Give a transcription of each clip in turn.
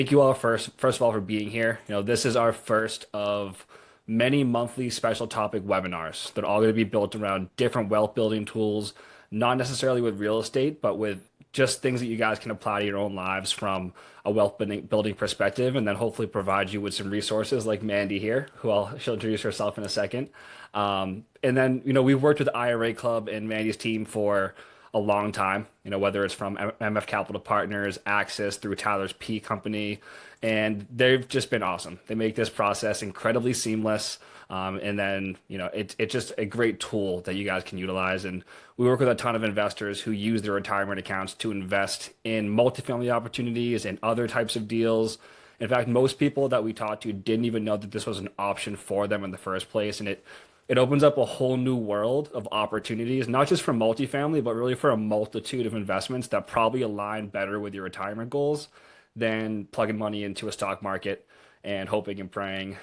Thank you all first of all for being here. This is our first of many monthly special topic webinars. They're all going to be built around different wealth building tools, not necessarily with real estate, but with just things that you guys can apply to your own lives from a wealth building perspective, and then hopefully provide you with some resources like Mandy here, she'll introduce herself in a second. And then, we've worked with IRA Club and Mandy's team for a long time, whether it's from MF Capital Partners, Access through Tyler's P Company, and they've just been awesome. They make this process incredibly seamless. And then, it's just a great tool that you guys can utilize. And we work with a ton of investors who use their retirement accounts to invest in multifamily opportunities and other types of deals. In fact, most people that we talked to didn't even know that this was an option for them in the first place. And it opens up a whole new world of opportunities, not just for multifamily, but really for a multitude of investments that probably align better with your retirement goals than plugging money into a stock market and hoping and praying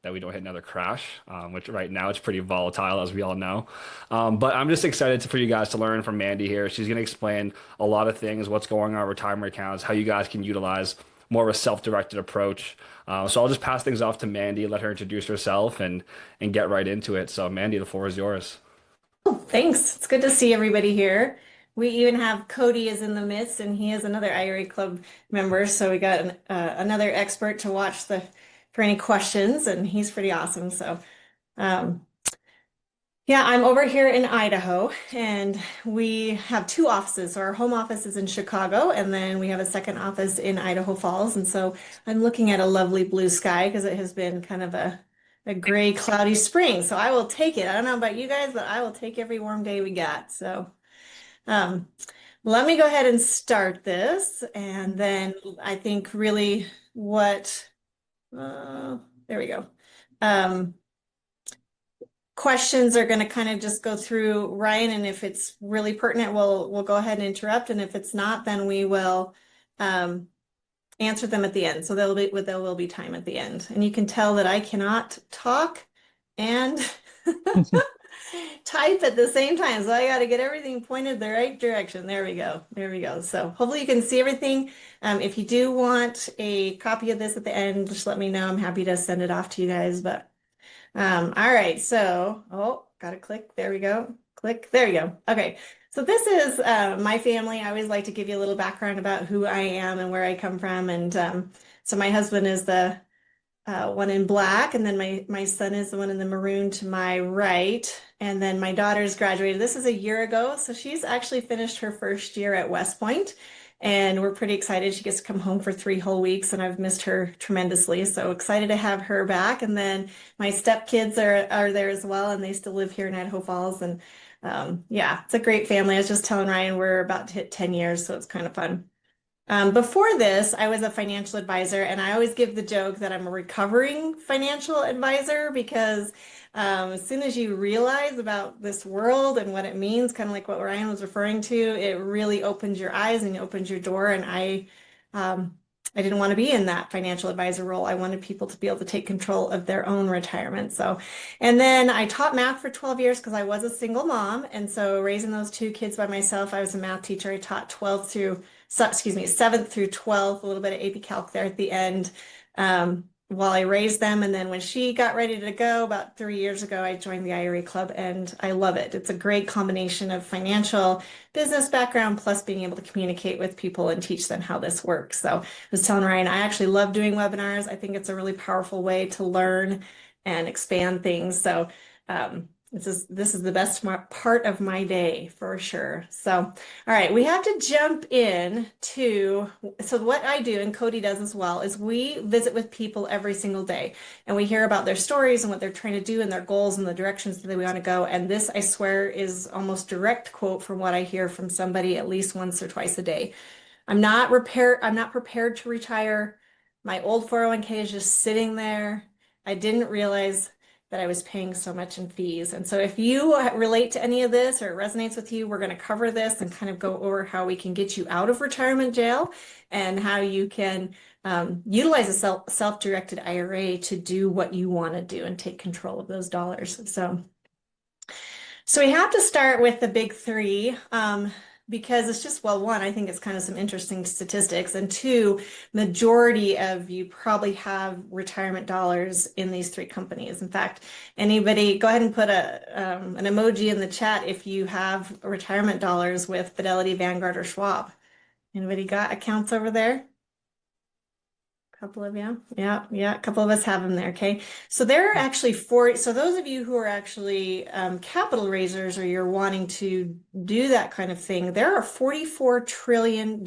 that we don't hit another crash, which right now it's pretty volatile, as we all know. But I'm just excited for you guys to learn from Mandy here. She's going to explain a lot of things, what's going on in retirement accounts, how you guys can utilize more of a self-directed approach. So I'll just pass things off to Mandy, let her introduce herself and get right into it. So Mandy, the floor is yours. Oh, thanks. It's good to see everybody here. We even have Cody is in the midst, and he is another IRA Club member. So we got another expert to watch for any questions, and he's pretty awesome. So, um, yeah, I'm over here in Idaho, and we have two offices. So our home office is in Chicago, and then we have a second office in Idaho Falls. And so I'm looking at a lovely blue sky because it has been kind of a gray, cloudy spring. So I will take it. I don't know about you guys, but I will take every warm day we got. So um, let me go ahead and start this. And then I think really what, there we go. Um, Questions are going to kind of just go through Ryan, and if it's really pertinent, we'll go ahead and interrupt, and if it's not, then we will answer them at the end. So there will be time at the end, and you can tell that I cannot talk and type at the same time, so I got to get everything pointed the right direction. There we go. There we go. So hopefully you can see everything. If you do want a copy of this at the end, just let me know. I'm happy to send it off to you guys, but. All right, so, oh, gotta click. There we go. Click. There we go. Okay, so this is my family. I always like to give you a little background about who I am and where I come from. And so my husband is the one in black, and then my son is the one in the maroon to my right. And then my daughter's graduated. This is a year ago, so she's actually finished her first year at West Point, and we're pretty excited. She gets to come home for 3 whole weeks, and I've missed her tremendously. So excited to have her back. And then my stepkids are there as well, and they still live here in Idaho Falls. And yeah, it's a great family. I was just telling Ryan we're about to hit 10 years, so it's kind of fun. Before this, I was a financial advisor, and I always give the joke that I'm a recovering financial advisor because as soon as you realize about this world and what it means, kind of like what Ryan was referring to, it really opens your eyes and opens your door. And I didn't want to be in that financial advisor role. I wanted people to be able to take control of their own retirement. So, and then I taught math for 12 years because I was a single mom. And so raising those two kids by myself, I was a math teacher. I taught 12 through so, excuse me, 7th through 12th, a little bit of AP Calc there at the end, while I raised them. And then when she got ready to go about 3 years ago, I joined the IRA Club, and I love it. It's a great combination of financial business background plus being able to communicate with people and teach them how this works. So I was telling Ryan, I actually love doing webinars. I think it's a really powerful way to learn and expand things. So this is the best part of my day for sure. So, all right, we have to jump in to, so what I do and Cody does as well is we visit with people every single day, and we hear about their stories and what they're trying to do and their goals and the directions that they want to go. And this, I swear, is almost direct quote from what I hear from somebody at least once or twice a day. I'm not prepared to retire. My old 401k is just sitting there. I didn't realize that I was paying so much in fees. And so if you relate to any of this or it resonates with you, we're going to cover this and kind of go over how we can get you out of retirement jail and how you can utilize a self-directed IRA to do what you want to do and take control of those dollars. So we have to start with the big three. because it's just, well, one, I think it's kind of some interesting statistics, and two, majority of you probably have retirement dollars in these three companies. In fact, anybody, go ahead and put an emoji in the chat if you have retirement dollars with Fidelity, Vanguard, or Schwab. Anybody got accounts over there? Couple of you. Yeah, yeah, a couple of us have them there. Okay. So there are actually 40. So those of you who are actually capital raisers or you're wanting to do that kind of thing, there are $44 trillion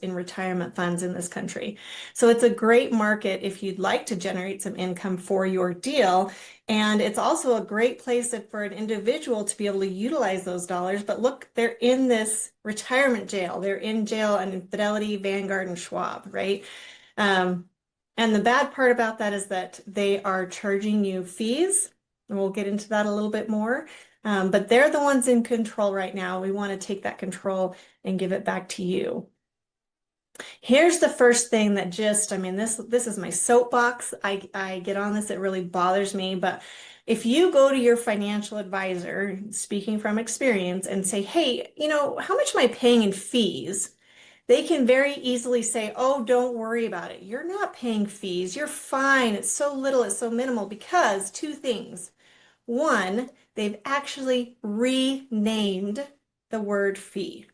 in retirement funds in this country. So it's a great market if you'd like to generate some income for your deal. And it's also a great place for an individual to be able to utilize those dollars. But look, they're in this retirement jail. They're in jail and Fidelity, Vanguard, and Schwab, right? Um, and the bad part about that is that they are charging you fees, and we'll get into that a little bit more. But they're the ones in control right now. We want to take that control and give it back to you. Here's the first thing that just, I mean, this is my soapbox. I get on this, it really bothers me, but if you go to your financial advisor, speaking from experience, and say, hey, how much am I paying in fees? They can very easily say, oh, don't worry about it. You're not paying fees. You're fine. It's so little, it's so minimal because two things. One, they've actually renamed the word fee.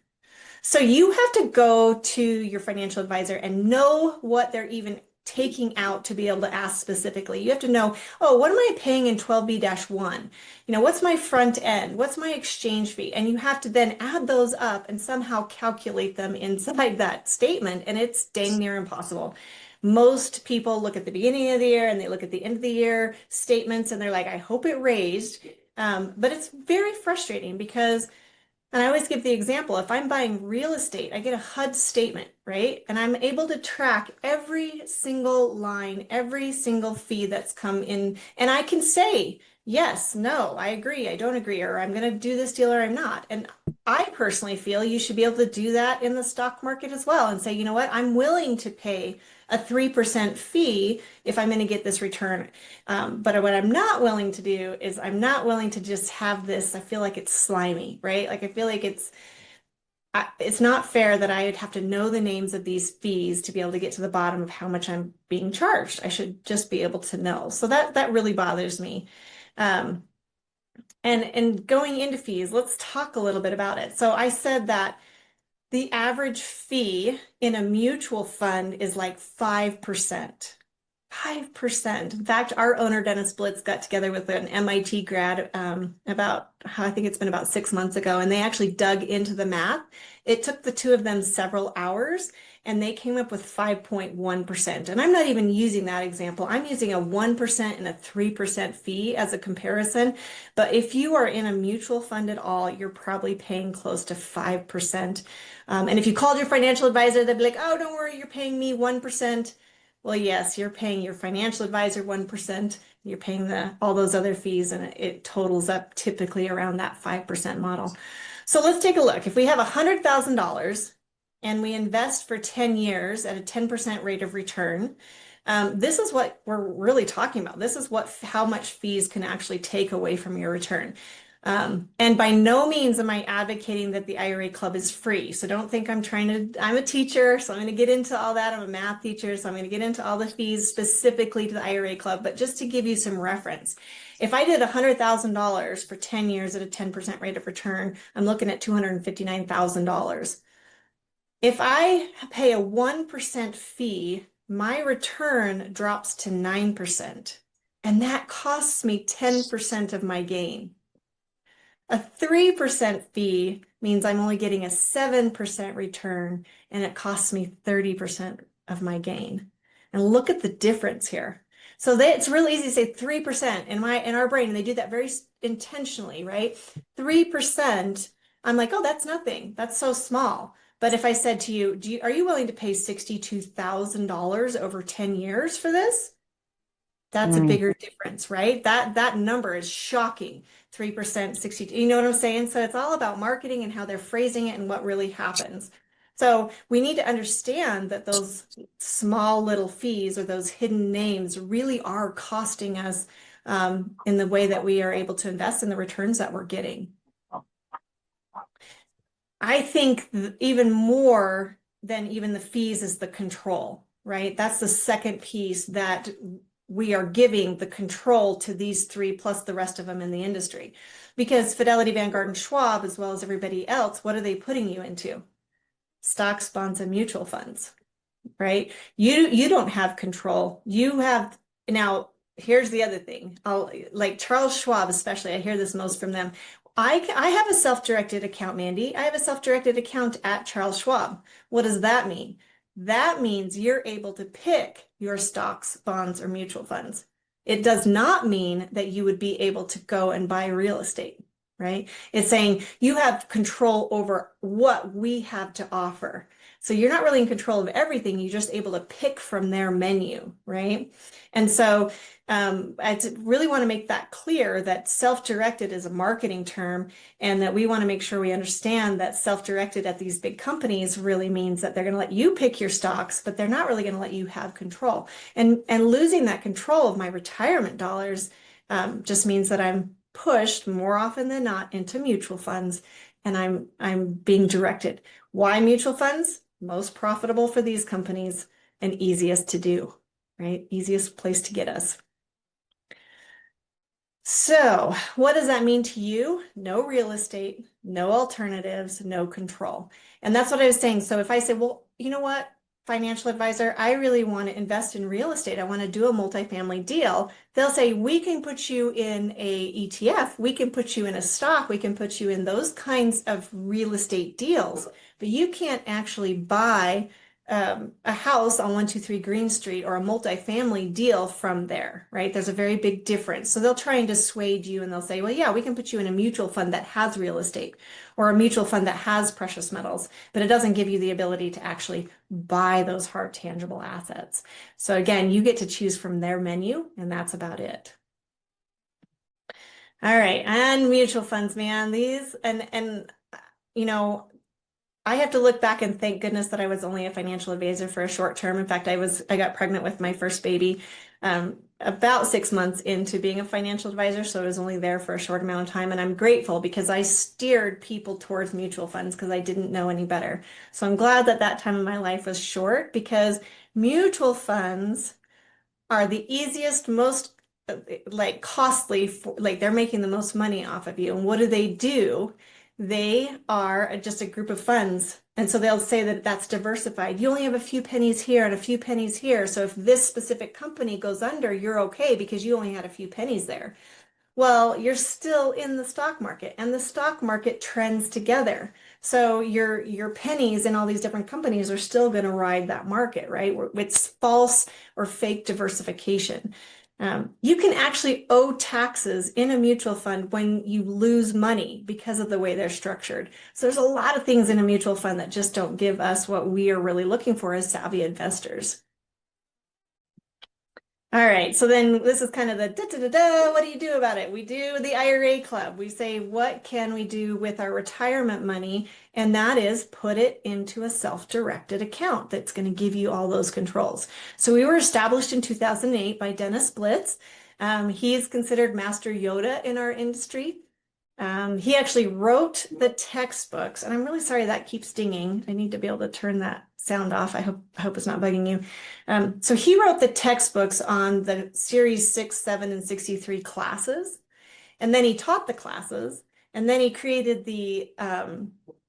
So you have to go to your financial advisor and know what they're even taking out to be able to ask specifically. You have to know, oh, what am I paying in 12B-1? What's my front end? What's my exchange fee? And you have to then add those up and somehow calculate them inside that statement. And it's dang near impossible. Most people look at the beginning of the year and they look at the end of the year statements and they're like, I hope it raised. But it's very frustrating because and I always give the example, if I'm buying real estate, I get a HUD statement, right? And I'm able to track every single line, every single fee that's come in. And I can say, yes, no, I agree, I don't agree, or I'm going to do this deal or I'm not. And I personally feel you should be able to do that in the stock market as well and say, you know what, I'm willing to pay a 3% fee if I'm going to get this return. But what I'm not willing to do is I'm not willing to just have this. I feel like it's slimy, right? Like I feel like it's not fair that I would have to know the names of these fees to be able to get to the bottom of how much I'm being charged. I should just be able to know. So that really bothers me. Um, and going into fees, let's talk a little bit about it. So I said that the average fee in a mutual fund is like 5%. 5%. In fact, our owner, Dennis Blitz, got together with an MIT grad I think it's been about 6 months ago, and they actually dug into the math. It took the two of them several hours, and they came up with 5.1%. And I'm not even using that example. I'm using a 1% and a 3% fee as a comparison. But if you are in a mutual fund at all, you're probably paying close to 5%. And if you called your financial advisor, they'd be like, oh, don't worry, you're paying me 1%. Well, yes, you're paying your financial advisor 1%. You're paying all those other fees, and it totals up typically around that 5% model. So let's take a look. If we have $100,000 and we invest for 10 years at a 10% rate of return, this is what we're really talking about. This is how much fees can actually take away from your return. And by no means am I advocating that the IRA Club is free. So don't think I'm a teacher, so I'm going to get into all that. I'm a math teacher, so I'm going to get into all the fees specifically to the IRA Club. But just to give you some reference, if I did $100,000 for 10 years at a 10% rate of return, I'm looking at $259,000. If I pay a 1% fee, my return drops to 9%. And that costs me 10% of my gain. A 3% fee means I'm only getting a 7% return and it costs me 30% of my gain. And look at the difference here. So it's really easy to say 3% in our brain, and they do that very intentionally, right? 3%, I'm like, oh, that's nothing. That's so small. But if I said to you, are you willing to pay $62,000 over 10 years for this? That's a Mm. bigger difference, right? That number is shocking. 3%, 60, you know what I'm saying? So it's all about marketing and how they're phrasing it and what really happens. So we need to understand that those small little fees or those hidden names really are costing us in the way that we are able to invest in the returns that we're getting. I think even more than even the fees is the control, right? That's the second piece that we are giving the control to these three plus the rest of them in the industry. Because Fidelity, Vanguard, and Schwab, as well as everybody else, what are they putting you into? Stocks, bonds, and mutual funds, right? You don't have control. You have now. Here's the other thing. I'll like Charles Schwab, especially. I hear this most from them. I have a self-directed account, Mandy. I have a self-directed account at Charles Schwab. What does that mean? That means you're able to pick your stocks, bonds, or mutual funds. It does not mean that you would be able to go and buy real estate, right? It's saying you have control over what we have to offer. So you're not really in control of everything. You're just able to pick from their menu, right? And so I really want to make that clear that self-directed is a marketing term, and that we want to make sure we understand that self-directed at these big companies really means that they're going to let you pick your stocks, but they're not really going to let you have control. And losing that control of my retirement dollars just means that I'm pushed more often than not into mutual funds, and I'm being directed. Why mutual funds? Most profitable for these companies and easiest to do, right? Easiest place to get us. So, what does that mean to you? No real estate, no alternatives, no control. And that's what I was saying. So, if I say, well, you know what, financial advisor, I really want to invest in real estate. I want to do a multifamily deal. They'll say, we can put you in a ETF, we can put you in a stock, we can put you in those kinds of real estate deals, but you can't actually buy a house on 123 Green Street or a multifamily deal from there, right? There's a very big difference. So they'll try and dissuade you and they'll say, well, yeah, we can put you in a mutual fund that has real estate or a mutual fund that has precious metals, but it doesn't give you the ability to actually buy those hard, tangible assets. So again, you get to choose from their menu, and that's about it. All right, and mutual funds, man, these and you know, I have to look back and thank goodness that I was only a financial advisor for a short term. In fact, I got pregnant with my first baby about 6 months into being a financial advisor, so I was only there for a short amount of time. And I'm grateful because I steered people towards mutual funds because I didn't know any better. So I'm glad that that time in my life was short, because mutual funds are the easiest, most like costly for, like they're making the most money off of you. And what do? They are just a group of funds. And so they'll say that that's diversified. You only have a few pennies here and a few pennies here. So if this specific company goes under, you're okay because you only had a few pennies there. Well, you're still in the stock market, and the stock market trends together. So your pennies in all these different companies are still going to ride that market, right? It's false or fake diversification. You can actually owe taxes in a mutual fund when you lose money because of the way they're structured. So there's a lot of things in a mutual fund that just don't give us what we are really looking for as savvy investors. All right, so then this is kind of the da da da da. What do you do about it? We do the IRA Club. We say, what can we do with our retirement money? And that is put it into a self-directed account that's going to give you all those controls. So we were established in 2008 by Dennis Blitz. He is considered Master Yoda in our industry. He actually wrote the textbooks, and I'm really sorry that keeps dinging. I need to be able to turn that sound off. I hope it's not bugging you. So he wrote the textbooks on the series 6, 7, and 63 classes, and then he taught the classes, and then he created the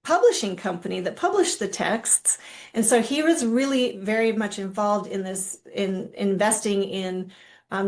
publishing company that published the texts. And so he was really very much involved in this, in investing in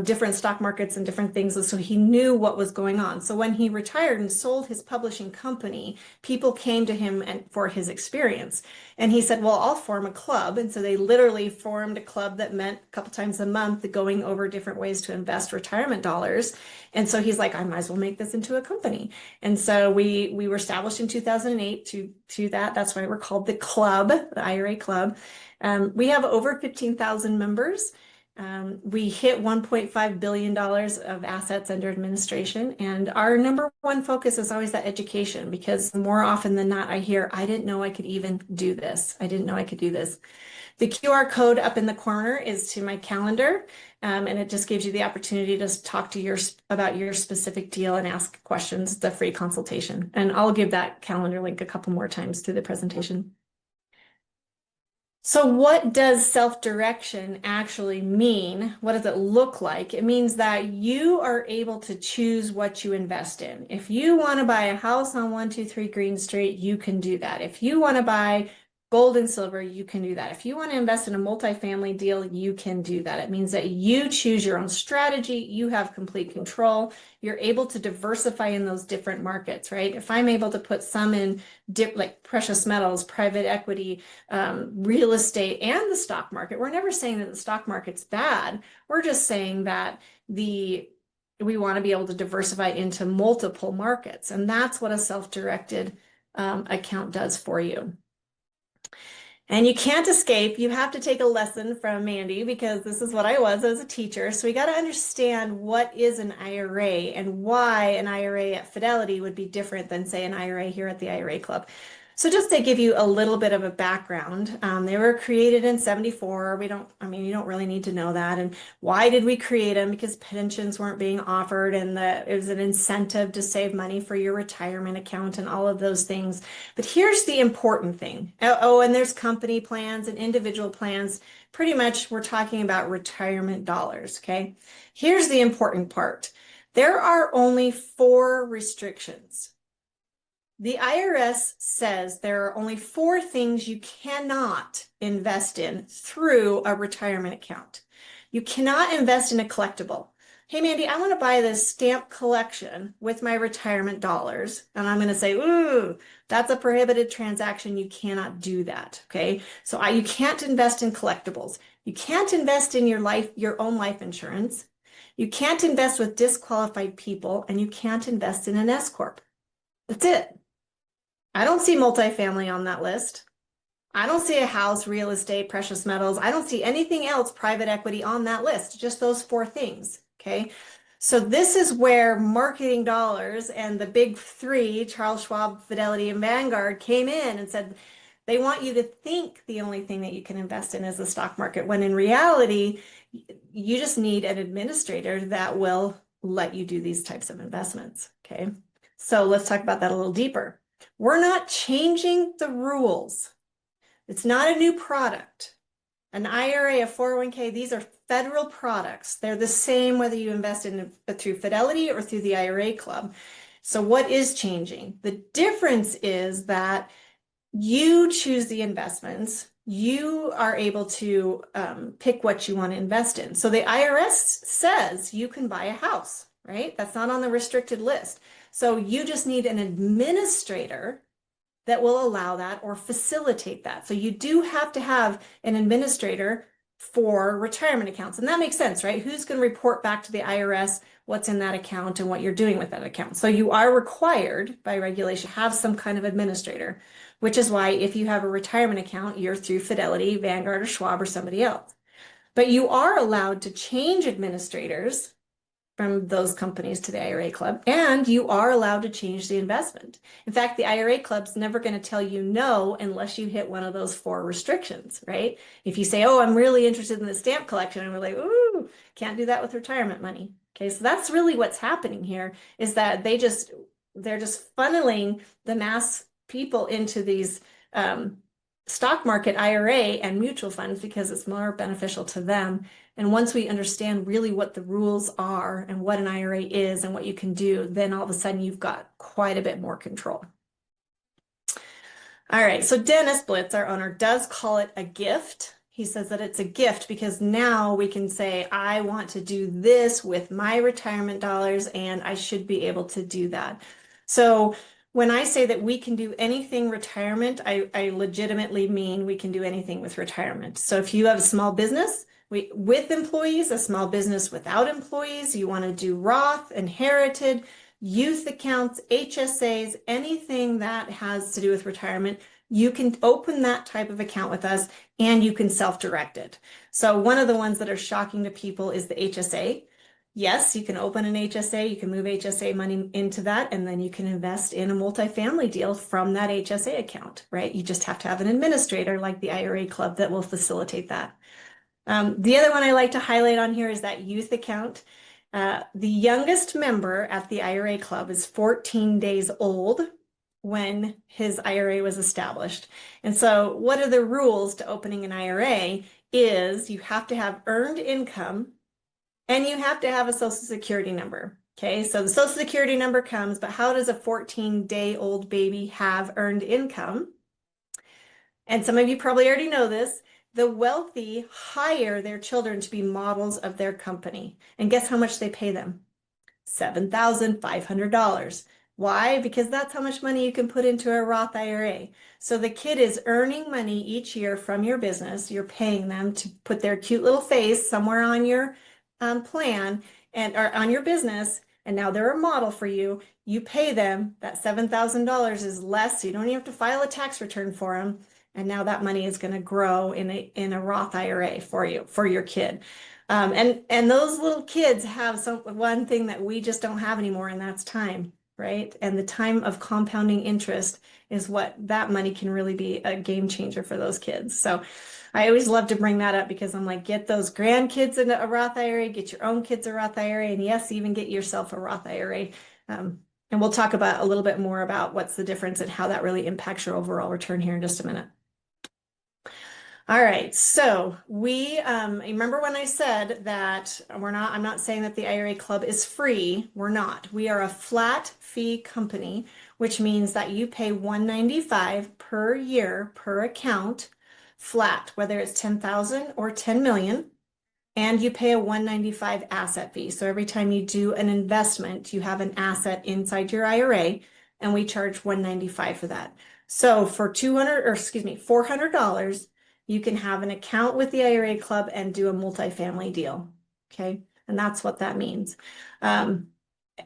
different stock markets and different things. And so he knew what was going on. So when he retired and sold his publishing company, people came to him for his experience. And he said, well, I'll form a club. And so they literally formed a club that met a couple times a month, going over different ways to invest retirement dollars. And so he's like, I might as well make this into a company. And so we were established in 2008 to that. That's why we're called the club, the IRA Club. We have over 15,000 members. We hit $1.5 billion of assets under administration, and our number one focus is always that education because more often than not, I hear, I didn't know I could even do this. I didn't know I could do this. The QR code up in the corner is to my calendar, and it just gives you the opportunity to talk to about your specific deal and ask questions. It's a free consultation, and I'll give that calendar link a couple more times through the presentation. So what does self-direction actually mean? What does it look like? It means that you are able to choose what you invest in. If you want to buy a house on 123 Green Street, you can do that. If you want to buy gold and silver, you can do that. If you want to invest in a multifamily deal, you can do that. It means that you choose your own strategy. You have complete control. You're able to diversify in those different markets, right? If I'm able to put some in like precious metals, private equity, real estate, and the stock market, we're never saying that the stock market's bad. We're just saying that we want to be able to diversify into multiple markets. And that's what a self-directed account does for you. And you can't escape. You have to take a lesson from Mandy because this is what I was as a teacher. So we got to understand what is an IRA and why an IRA at Fidelity would be different than, say, an IRA here at the IRA Club. So just to give you a little bit of a background, they were created in 74. You don't really need to know that. And why did we create them? Because pensions weren't being offered and it was an incentive to save money for your retirement account and all of those things. But here's the important thing. Oh, and there's company plans and individual plans. Pretty much we're talking about retirement dollars, okay? Here's the important part. There are only 4 restrictions. The IRS says there are only 4 things you cannot invest in through a retirement account. You cannot invest in a collectible. Hey, Mandy, I want to buy this stamp collection with my retirement dollars. And I'm going to say, ooh, that's a prohibited transaction. You cannot do that. Okay. So you can't invest in collectibles. You can't invest in your own life insurance. You can't invest with disqualified people, and you can't invest in an S corp. That's it. I don't see multifamily on that list. I don't see a house, real estate, precious metals. I don't see anything else, private equity on that list, just those 4 things, okay? So this is where marketing dollars and the big 3, Charles Schwab, Fidelity, and Vanguard came in and said, they want you to think the only thing that you can invest in is the stock market, when in reality, you just need an administrator that will let you do these types of investments, okay? So let's talk about that a little deeper. We're not changing the rules. It's not a new product. An IRA, a 401k, these are federal products. They're the same whether you invest in through Fidelity or through the IRA Club. So what is changing? The difference is that you choose the investments. You are able to pick what you want to invest in. So the IRS says you can buy a house, right? That's not on the restricted list. So you just need an administrator that will allow that or facilitate that. So you do have to have an administrator for retirement accounts. And that makes sense, right? Who's going to report back to the IRS what's in that account and what you're doing with that account? So you are required by regulation to have some kind of administrator, which is why if you have a retirement account, you're through Fidelity, Vanguard, or Schwab, or somebody else. But you are allowed to change administrators from those companies to the IRA Club, and you are allowed to change the investment. In fact, the IRA Club's never going to tell you no unless you hit one of those 4 restrictions, right? If you say, oh, I'm really interested in the stamp collection, and we're like, ooh, can't do that with retirement money. Okay, so that's really what's happening here is that they're just funneling the mass people into these stock market IRA and mutual funds because it's more beneficial to them. And once we understand really what the rules are and what an IRA is and what you can do, then all of a sudden you've got quite a bit more control. All right, so Dennis Blitz, our owner, does call it a gift. He says that it's a gift because now we can say, I want to do this with my retirement dollars and I should be able to do that. So when I say that we can do anything retirement, I legitimately mean we can do anything with retirement. So if you have a small business with employees, a small business without employees, you want to do Roth, inherited, youth accounts, HSAs, anything that has to do with retirement, you can open that type of account with us and you can self-direct it. So one of the ones that are shocking to people is the HSA. Yes, you can open an HSA, you can move HSA money into that, and then you can invest in a multifamily deal from that HSA account, right? You just have to have an administrator like the IRA Club that will facilitate that. The other one I like to highlight on here is that youth account. The youngest member at the IRA Club is 14 days old when his IRA was established. And so what are the rules to opening an IRA is you have to have earned income and you have to have a social security number. Okay, so the social security number comes, but how does a 14-day-old baby have earned income? And some of you probably already know this. The wealthy hire their children to be models of their company. And guess how much they pay them? $7,500. Why? Because that's how much money you can put into a Roth IRA. So the kid is earning money each year from your business. You're paying them to put their cute little face somewhere on your plan and or on your business. And now they're a model for you. You pay them. That $7,000 is less. So you don't even have to file a tax return for them. And now that money is going to grow in a Roth IRA for you, for your kid. And those little kids have one thing that we just don't have anymore, and that's time, right? And the time of compounding interest is what that money can really be a game changer for those kids. So I always love to bring that up because I'm like, get those grandkids in a Roth IRA, get your own kids a Roth IRA, and yes, even get yourself a Roth IRA. And we'll talk about a little bit more about what's the difference and how that really impacts your overall return here in just a minute. All right, so we remember when I said that I'm not saying that the IRA Club is free. We're not. We are a flat fee company, which means that you pay $195 per year per account, flat, whether it's 10,000 or 10 million, and you pay a $195 asset fee. So every time you do an investment, you have an asset inside your IRA, and we charge $195 for that. So for $400, you can have an account with the IRA Club and do a multifamily deal. Okay. And that's what that means. And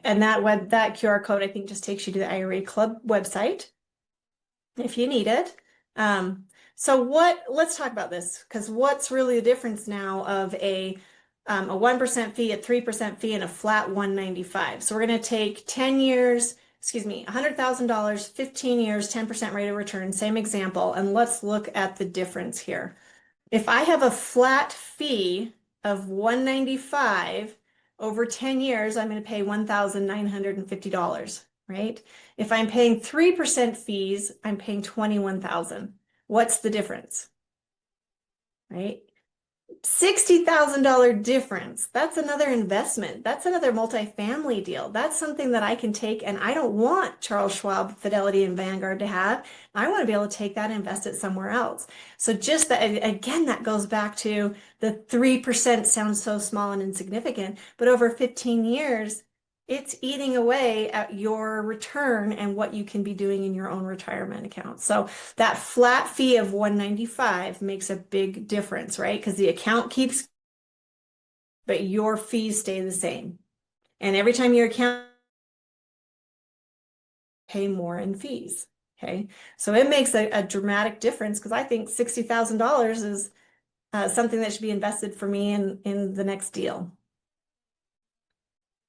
that QR code, I think, just takes you to the IRA Club website if you need it. Let's talk about this, because what's really the difference now of a 1% fee, a 3% fee, and a flat 195. So we're going to take 10 years, $100,000, 15 years, 10% rate of return, same example, and let's look at the difference here. If I have a flat fee of 195 over 10 years, I'm going to pay $1,950, right? If I'm paying 3% fees, I'm paying $21,000. What's the difference? Right? $60,000 difference. That's another investment. That's another multifamily deal. That's something that I can take, and I don't want Charles Schwab, Fidelity, and Vanguard to have. I want to be able to take that and invest it somewhere else. So just that, again, that goes back to the 3% sounds so small and insignificant, but over 15 years, it's eating away at your return and what you can be doing in your own retirement account. So that flat fee of 195 makes a big difference, right? Because the account keeps, but your fees stay the same. And every time your account pay more in fees. Okay. So it makes a dramatic difference, because I think $60,000 is something that should be invested for me in the next deal.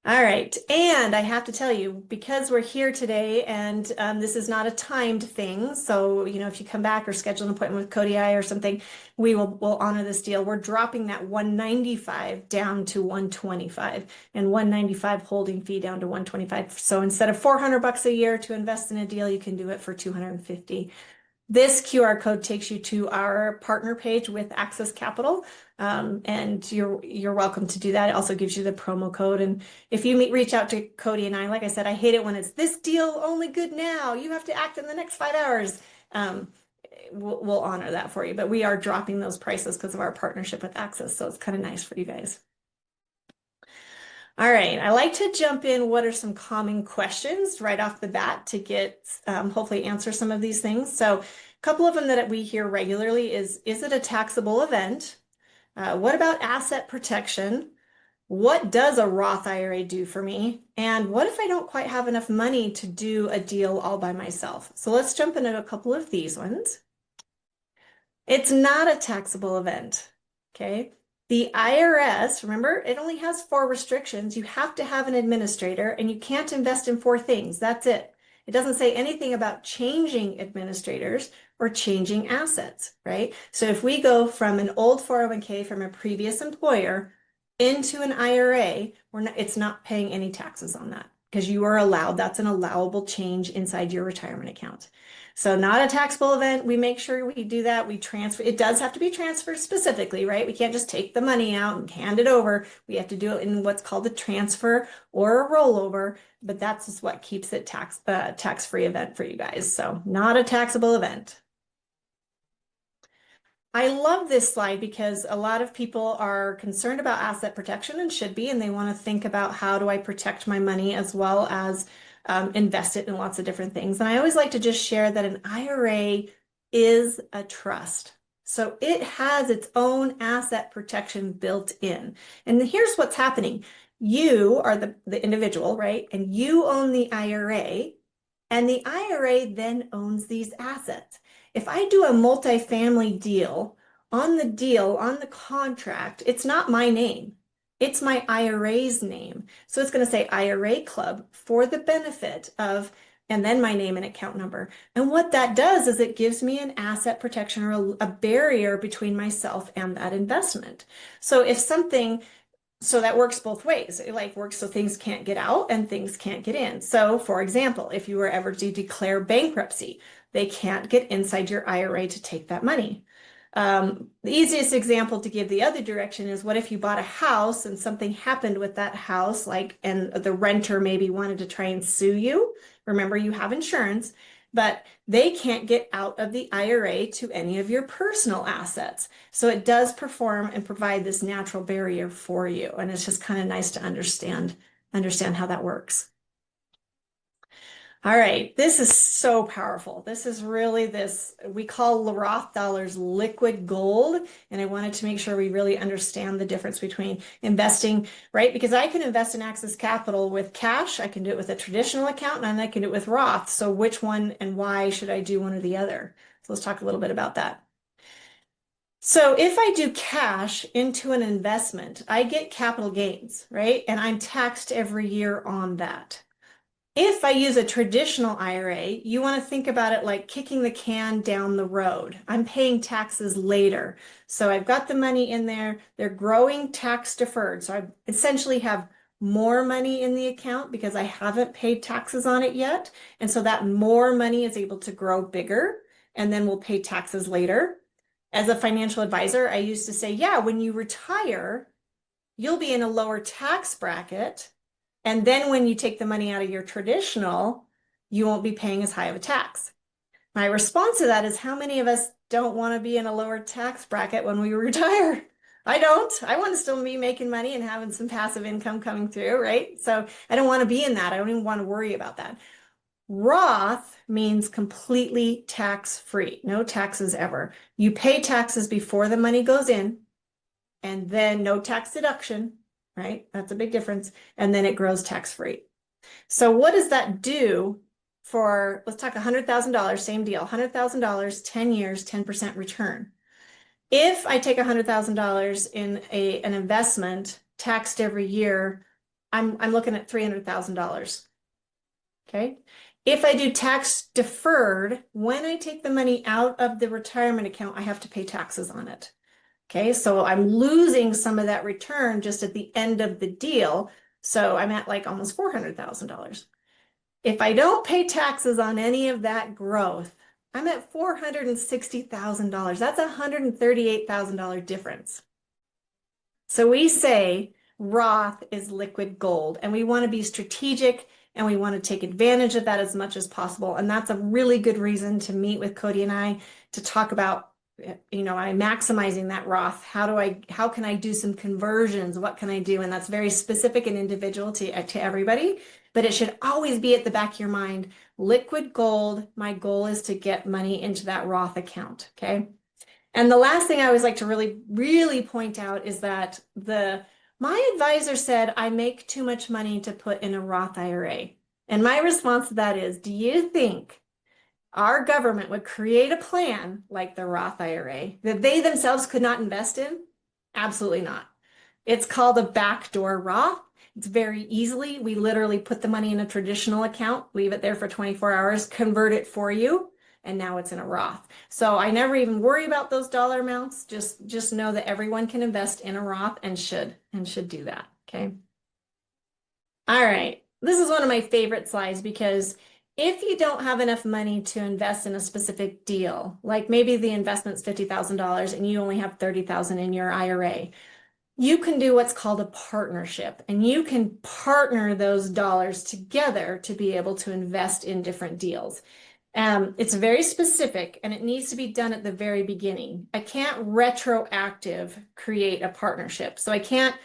All right, and I have to tell you, because we're here today and this is not a timed thing, so if you come back or schedule an appointment with Cody I or something, we'll honor this deal. We're dropping that 195 down to 125, and 195 holding fee down to 125. So instead of $400 a year to invest in a deal, you can do it for 250. This QR code takes you to our partner page with Access Capital, and you're welcome to do that. It also gives you the promo code. And if you reach out to Cody and I, like I said, I hate it when it's this deal only good now. You have to act in the next 5 hours. We'll honor that for you, but we are dropping those prices because of our partnership with Access, so it's kind of nice for you guys. All right, I like to jump in. What are some common questions right off the bat to get hopefully answer some of these things? So a couple of them that we hear regularly is it a taxable event? What about asset protection? What does a Roth IRA do for me? And what if I don't quite have enough money to do a deal all by myself? So let's jump into a couple of these ones. It's not a taxable event. Okay. The IRS, remember, it only has four restrictions. You have to have an administrator and you can't invest in four things. That's it. It doesn't say anything about changing administrators or changing assets, right? So if we go from an old 401k from a previous employer into an IRA, it's not paying any taxes on that because you are allowed, that's an allowable change inside your retirement account. So not a taxable event. We make sure we do that. We transfer. It does have to be transferred specifically, right? We can't just take the money out and hand it over. We have to do it in what's called a transfer or a rollover, but that's just what keeps it tax-free event for you guys. So not a taxable event. I love this slide because a lot of people are concerned about asset protection and should be, and they want to think about how do I protect my money as well as invest it in lots of different things. And I always like to just share that an IRA is a trust. So it has its own asset protection built in. And here's what's happening. You are the individual, right? And you own the IRA, and the IRA then owns these assets. If I do a multifamily deal, on the contract, it's not my name. It's my IRA's name. So it's going to say IRA Club for the benefit of, and then my name and account number. And what that does is it gives me an asset protection or a barrier between myself and that investment. So if something so that works both ways. It like works so things can't get out and things can't get in. So for example, if you were ever to declare bankruptcy, they can't get inside your IRA to take that money. The easiest example to give the other direction is what if you bought a house and something happened with that house, like, and the renter maybe wanted to try and sue you. Remember, you have insurance, but they can't get out of the IRA to any of your personal assets. So it does perform and provide this natural barrier for you. And it's just kind of nice to understand how that works. All right, this is so powerful. This is really this, we call Roth dollars liquid gold. And I wanted to make sure we really understand the difference between investing, right? Because I can invest in Access Capital with cash, I can do it with a traditional account, and I can do it with Roth. So which one and why should I do one or the other? So let's talk a little bit about that. So if I do cash into an investment, I get capital gains, right? And I'm taxed every year on that. If I use a traditional IRA, you want to think about it like kicking the can down the road. I'm paying taxes later. So I've got the money in there. They're growing tax deferred. So I essentially have more money in the account because I haven't paid taxes on it yet. And so that more money is able to grow bigger and then we'll pay taxes later. As a financial advisor, I used to say, yeah, when you retire, you'll be in a lower tax bracket. And then when you take the money out of your traditional, you won't be paying as high of a tax. My response to that is how many of us don't want to be in a lower tax bracket when we retire? I don't. I want to still be making money and having some passive income coming through, right? So I don't want to be in that. I don't even want to worry about that. Roth means completely tax-free, no taxes ever. You pay taxes before the money goes in, and then no tax deduction, right? That's a big difference. And then it grows tax-free. So what does that do for, let's talk $100,000, same deal, $100,000, 10 years, 10% return. If I take $100,000 in an investment taxed every year, I'm looking at $300,000. Okay. If I do tax deferred, when I take the money out of the retirement account, I have to pay taxes on it. Okay, so I'm losing some of that return just at the end of the deal. So I'm at like almost $400,000. If I don't pay taxes on any of that growth, I'm at $460,000. That's a $138,000 difference. So we say Roth is liquid gold, and we want to be strategic and we want to take advantage of that as much as possible. And that's a really good reason to meet with Cody and I to talk about, I'm maximizing that Roth. How can I do some conversions? What can I do? And that's very specific and individual to everybody, but it should always be at the back of your mind. Liquid gold, my goal is to get money into that Roth account, okay? And the last thing I always like to really, really point out is that the My advisor said I make too much money to put in a Roth IRA. And my response to that is, do you think our government would create a plan like the Roth IRA that they themselves could not invest in? Absolutely not. It's called a backdoor Roth. It's very easily. We literally put the money in a traditional account, leave it there for 24 hours, convert it for you, and now it's in a Roth. So I never even worry about those dollar amounts. Just know that everyone can invest in a Roth and should do that. Okay. All right. This is one of my favorite slides because if you don't have enough money to invest in a specific deal, like maybe the investment's $50,000 and you only have 30,000 in your IRA, you can do what's called a partnership, and you can partner those dollars together to be able to invest in different deals. It's very specific and it needs to be done at the very beginning. I can't retroactive create a partnership. So I can't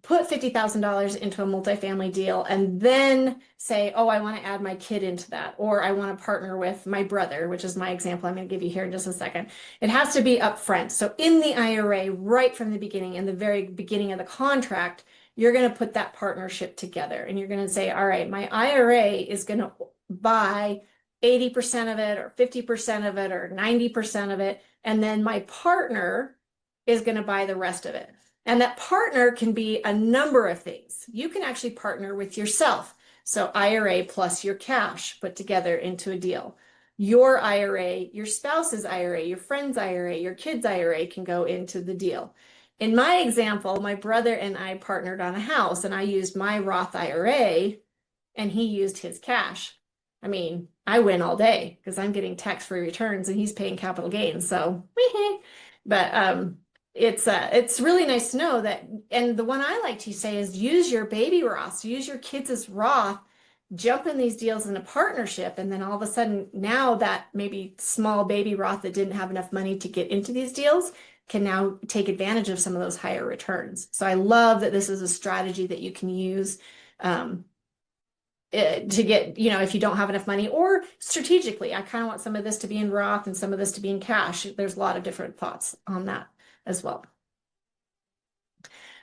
put $50,000 into a multifamily deal and then say, oh, I want to add my kid into that, or I want to partner with my brother, which is my example I'm going to give you here in just a second. It has to be upfront. So in the IRA, right from the beginning, in the very beginning of the contract, you're going to put that partnership together and you're going to say, all right, my IRA is going to buy 80% of it or 50% of it or 90% of it. And then my partner is going to buy the rest of it. And that partner can be a number of things. You can actually partner with yourself. So IRA plus your cash put together into a deal. Your IRA, your spouse's IRA, your friend's IRA, your kid's IRA can go into the deal. In my example, my brother and I partnered on a house and I used my Roth IRA and he used his cash. I mean, I win all day because I'm getting tax-free returns and he's paying capital gains. So, but it's really nice to know that. And the one I like to say is use your baby Roth, so use your kids as Roth, jump in these deals in a partnership, and then all of a sudden now that maybe small baby Roth that didn't have enough money to get into these deals can now take advantage of some of those higher returns. So I love that this is a strategy that you can use. Um, to get, if you don't have enough money or strategically, I kind of want some of this to be in Roth and some of this to be in cash. There's a lot of different thoughts on that as well.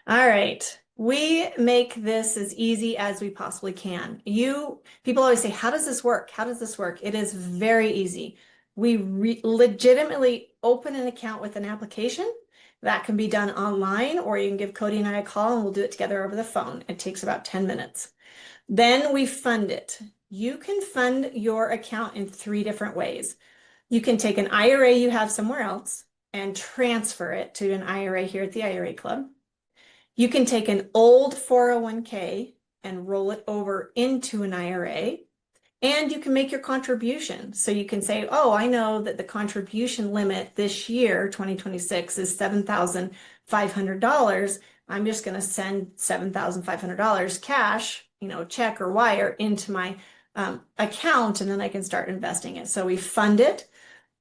All right. We make this as easy as we possibly can. People always say, how does this work? How does this work? It is very easy. We legitimately open an account with an application. That can be done online, or you can give Cody and I a call and we'll do it together over the phone. It takes about 10 minutes. Then we fund it. You can fund your account in three different ways. You can take an IRA you have somewhere else and transfer it to an IRA here at the IRA Club. You can take an old 401k and roll it over into an IRA, and you can make your contribution. So you can say, oh, I know that the contribution limit this year, 2026, is $7,500. I'm just going to send $7,500 cash, check or wire into my account, and then I can start investing it. So we fund it.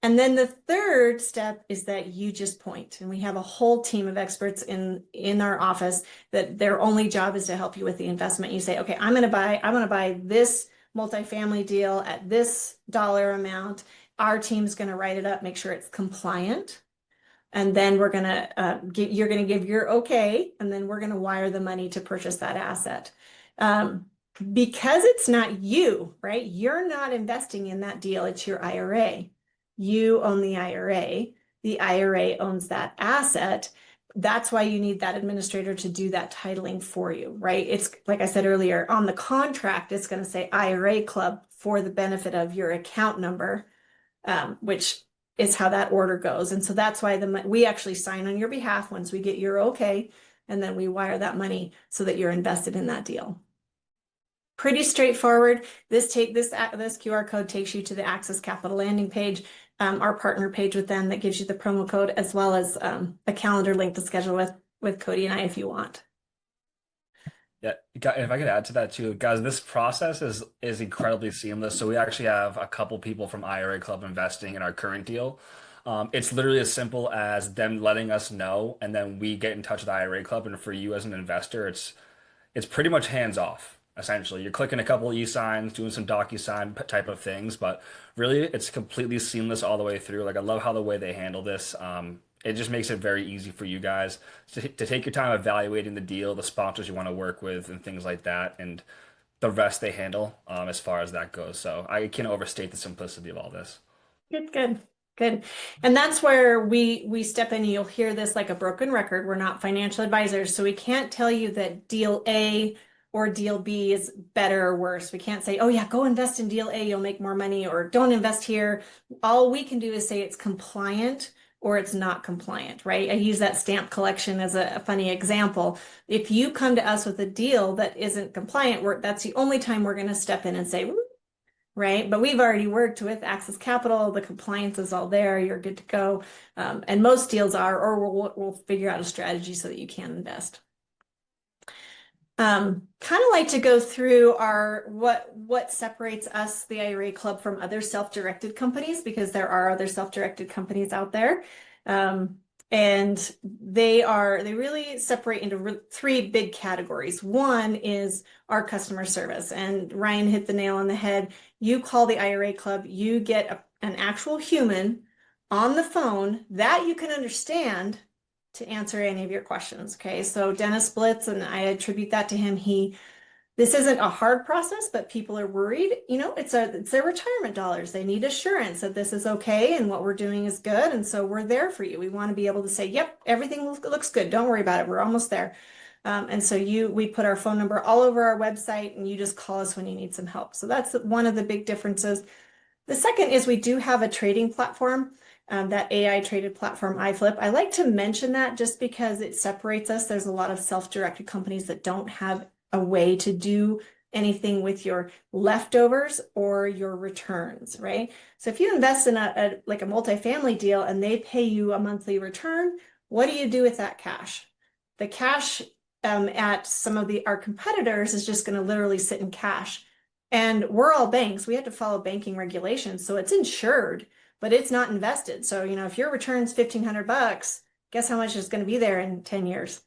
And then the third step is that you just point, and we have a whole team of experts in our office that their only job is to help you with the investment. You say, okay, I want to buy this multifamily deal at this dollar amount. Our team's going to write it up, make sure it's compliant. And then you're going to give your okay, and then we're going to wire the money to purchase that asset. Because it's not you, right? You're not investing in that deal. It's your IRA. You own the IRA. The IRA owns that asset. That's why you need that administrator to do that titling for you, right? It's like I said earlier, on the contract, it's going to say IRA Club for the benefit of your account number, which is how that order goes. And so that's why we actually sign on your behalf once we get your okay, and then we wire that money so that you're invested in that deal. Pretty straightforward. This QR code takes you to the Access Capital landing page, our partner page with them that gives you the promo code, as well as a calendar link to schedule with Cody and I if you want. Yeah, if I could add to that too, guys, this process is incredibly seamless. So we actually have a couple people from IRA Club investing in our current deal. It's literally as simple as them letting us know, and then we get in touch with the IRA Club. And for you as an investor, it's pretty much hands off. Essentially, you're clicking a couple e-signs, doing some docu-sign type of things, but really, it's completely seamless all the way through. Like I love how the way they handle this. It just makes it very easy for you guys to take your time evaluating the deal, the sponsors you want to work with, and things like that, and the rest they handle as far as that goes. So I can't overstate the simplicity of all this. Good, good, good. And that's where we step in. You'll hear this like a broken record. We're not financial advisors, so we can't tell you that deal A or deal B is better or worse. We can't say, "Oh yeah, go invest in deal A, you'll make more money," or "Don't invest here." All we can do is say it's compliant or it's not compliant, right? I use that stamp collection as a funny example. If you come to us with a deal that isn't compliant, that's the only time we're going to step in and say, right? But we've already worked with Access Capital. The compliance is all there. You're good to go. And most deals are, or we'll figure out a strategy so that you can invest. Kind of like to go through our what separates us, the IRA Club, from other self-directed companies, because there are other self-directed companies out there. And they really separate into three big categories. One is our customer service, and Ryan hit the nail on the head. You call the IRA Club, you get an actual human on the phone that you can understand to answer any of your questions. Okay, so Dennis Blitz, and I attribute that to him. This isn't a hard process, but people are worried. You know, it's their retirement dollars. They need assurance that this is okay and what we're doing is good. And so we're there for you. We want to be able to say, yep, everything looks good. Don't worry about it. We're almost there. And so we put our phone number all over our website, and you just call us when you need some help. So that's one of the big differences. The second is we do have a trading platform, that AI traded platform, iFlip. I like to mention that just because it separates us. There's a lot of self-directed companies that don't have a way to do anything with your leftovers or your returns, right? So if you invest in like a multifamily deal and they pay you a monthly return, what do you do with that cash? The cash at some of our competitors is just going to literally sit in cash. And we're all banks. We have to follow banking regulations. So it's insured, but it's not invested. So, you know, if your return's 1,500 bucks, guess how much is going to be there in 10 years?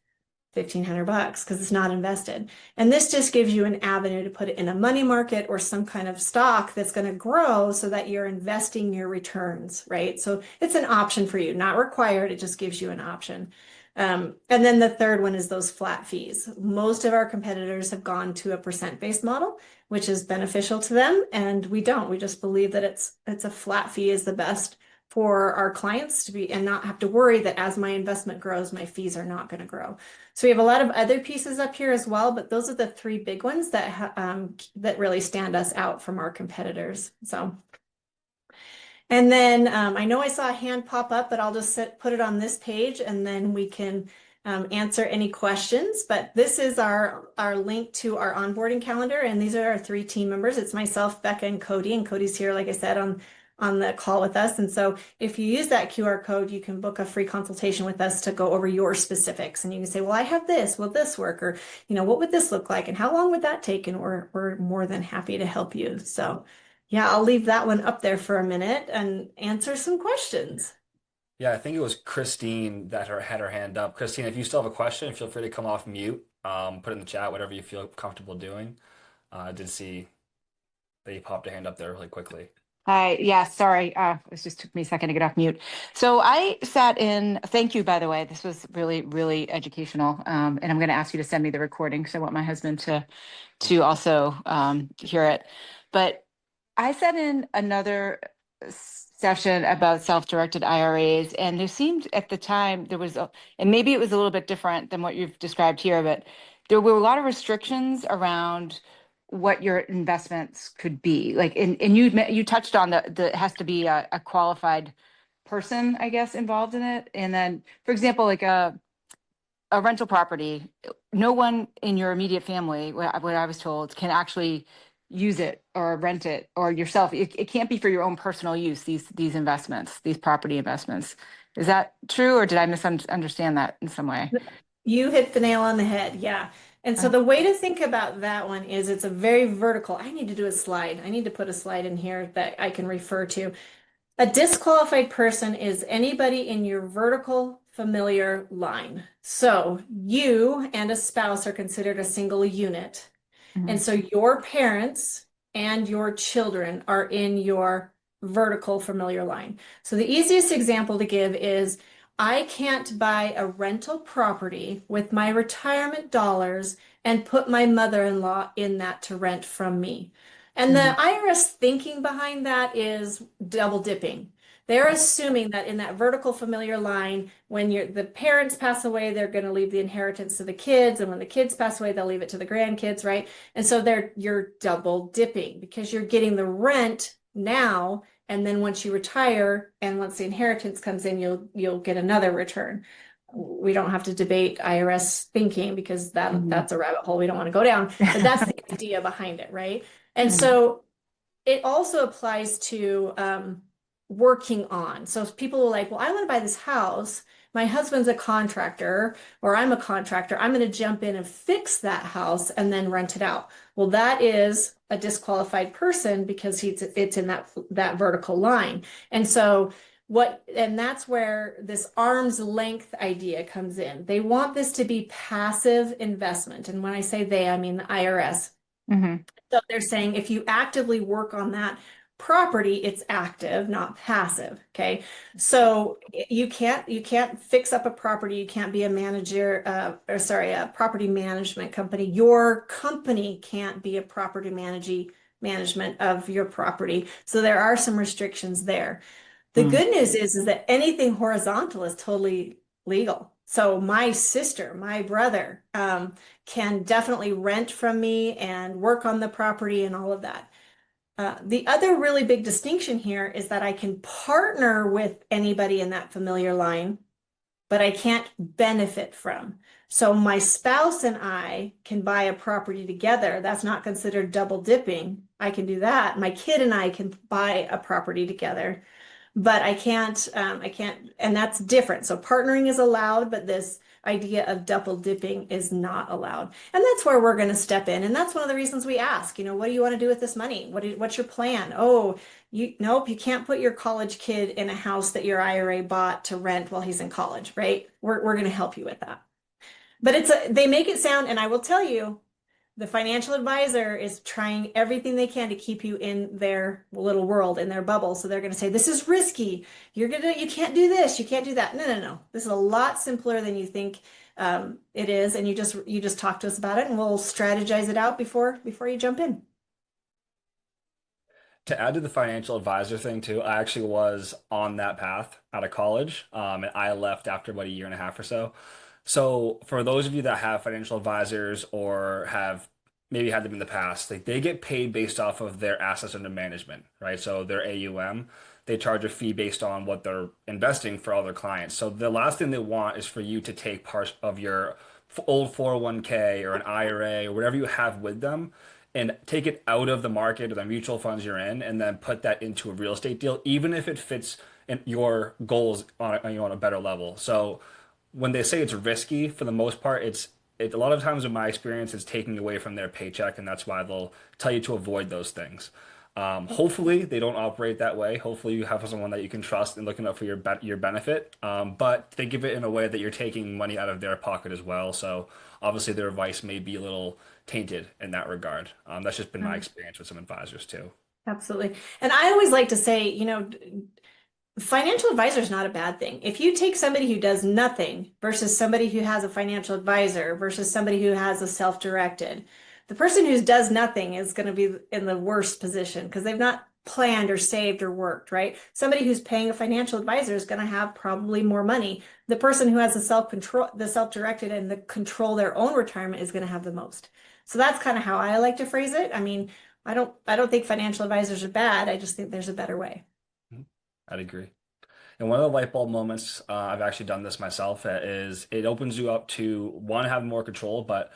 1,500 bucks because it's not invested. And this just gives you an avenue to put it in a money market or some kind of stock that's going to grow so that you're investing your returns, right? So it's an option for you, not required. It just gives you an option. And then the third one is those flat fees. Most of our competitors have gone to a percent-based model, which is beneficial to them, and we don't. We just believe that it's a flat fee is the best for our clients to be and not have to worry that as my investment grows, my fees are not going to grow. So we have a lot of other pieces up here as well, but those are the three big ones that really stand us out from our competitors. So. And then I know I saw a hand pop up, but I'll just put it on this page and then we can answer any questions. But this is our link to our onboarding calendar. And these are our three team members. It's myself, Becca, and Cody. And Cody's here, like I said, on the call with us. And so if you use that QR code, you can book a free consultation with us to go over your specifics. And you can say, well, I have this, will this work? Or, you know, what would this look like? And how long would that take? And we're more than happy to help you. So yeah, I'll leave that one up there for a minute and answer some questions. Yeah, I think it was Christine that had her hand up. Christine, if you still have a question, feel free to come off mute, put it in the chat, whatever you feel comfortable doing. I did see that you popped a hand up there really quickly. Hi, yeah, sorry. It just took me a second to get off mute. So I sat in, thank you, by the way. This was really, really educational. And I'm going to ask you to send me the recording because I want my husband to also hear it. But I sat in another session about self-directed IRAs, and there seemed at the time and maybe it was a little bit different than what you've described here, but there were a lot of restrictions around what your investments could be. Like, and you touched on the it has to be a qualified person, I guess, involved in it. And then, for example, like a rental property, no one in your immediate family, what I was told, can actually use it or rent it or yourself. It can't be for your own personal use, these investments, these property investments. Is that true, or did I misunderstand that in some way? You hit the nail on the head. Yeah. And so Uh, the way to think about that one is it's a very vertical. I need to do a slide. I need to put a slide in here that I can refer to. A disqualified person is anybody in your vertical familiar line. So you and a spouse are considered a single unit. And mhm, so your parents and your children are in your vertical familiar line. So the easiest example to give is I can't buy a rental property with my retirement dollars and put my mother-in-law in that to rent from me. And Mhm. the IRS thinking behind that is double dipping. They're assuming that in that vertical familiar line, when the parents pass away, they're going to leave the inheritance to the kids, and when the kids pass away, they'll leave it to the grandkids, right? And so you're double dipping because you're getting the rent now, and then once you retire and once the inheritance comes in, you'll get another return. We don't have to debate IRS thinking because Mhm. that's a rabbit hole we don't want to go down, but that's the idea behind it, right? And Mhm. so it also applies to working on. So if people are like, well, I want to buy this house. My husband's a contractor, or I'm a contractor. I'm going to jump in and fix that house and then rent it out. Well, that is a disqualified person because it's in that vertical line. And so and that's where this arm's length idea comes in. They want this to be passive investment. And when I say they, I mean the IRS. Mhm. So they're saying if you actively work on that property, it's active, not passive. Okay. So you can't fix up a property. You can't be a manager, or sorry, a property management company. Your company can't be a property management of your property. So there are some restrictions there. The Mhm. good news is that anything horizontal is totally legal. So my sister, my brother, can definitely rent from me and work on the property and all of that. The other really big distinction here is that I can partner with anybody in that familiar line, but I can't benefit from. So my spouse and I can buy a property together. That's not considered double dipping. I can do that. My kid and I can buy a property together, but I can't, and that's different. So partnering is allowed, but this idea of double dipping is not allowed. And that's where we're going to step in. And that's one of the reasons we ask, what do you want to do with this money? What's your plan? Oh, nope, you can't put your college kid in a house that your IRA bought to rent while he's in college, right? We're going to help you with that. But they make it sound, and I will tell you, the financial advisor is trying everything they can to keep you in their little world, in their bubble. So they're going to say, this is risky. You can't do this. You can't do that. No, no, no. This is a lot simpler than you think it is. And you just talk to us about it and we'll strategize it out before you jump in. To add to the financial advisor thing too, I actually was on that path out of college, and I left after about a year and a half or so. So for those of you that have financial advisors or have maybe had them in the past, like they get paid based off of their assets under management, right? So their AUM, they charge a fee based on what they're investing for all their clients. So the last thing they want is for you to take part of your old 401k or an IRA or whatever you have with them and take it out of the market or the mutual funds you're in and then put that into a real estate deal, even if it fits in your goals on a better level. So when they say it's risky, for the most part, a lot of times in my experience, it's taking away from their paycheck, and that's why they'll tell you to avoid those things. Hopefully, they don't operate that way. Hopefully, you have someone that you can trust and looking out for your benefit. But think of it in a way that you're taking money out of their pocket as well. So obviously, their advice may be a little tainted in that regard. That's just been my experience with some advisors too. Absolutely. And I always like to say, financial advisor is not a bad thing. If you take somebody who does nothing versus somebody who has a financial advisor versus somebody who has a self-directed, the person who does nothing is going to be in the worst position because they've not planned or saved or worked, right? Somebody who's paying a financial advisor is going to have probably more money. The person who has the self-directed and the control their own retirement is going to have the most. So that's kind of how I like to phrase it. I mean, I don't think financial advisors are bad. I just think there's a better way. Mhm. I'd agree. And one of the light bulb moments, I've actually done this myself, is it opens you up to one, have more control, but